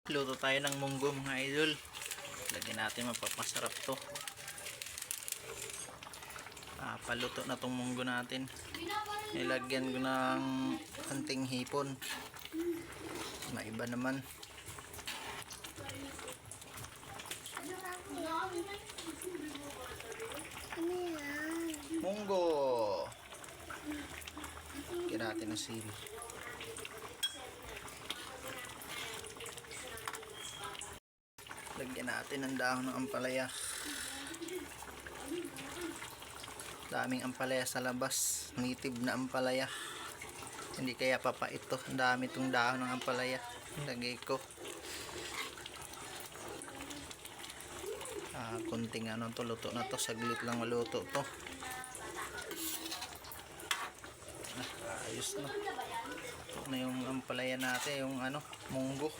Luto tayo ng munggo mga idol. Lagyan natin, mapapasarap to. Paluto na tong munggo natin. Nilagyan ko ng konting hipon. Maiba naman. Munggo. Lagyan natin ng sili. Lagyan natin ng dahon ng ampalaya. Daming ampalaya sa labas. Native na ampalaya. Hindi kaya papait to. Ang dami itong dahon ng ampalaya. Lagay ko. Kunting ano to, luto na to. Saglit lang maluto to. Ayos na. Ito na yung ampalaya natin. Yung ano, munggo.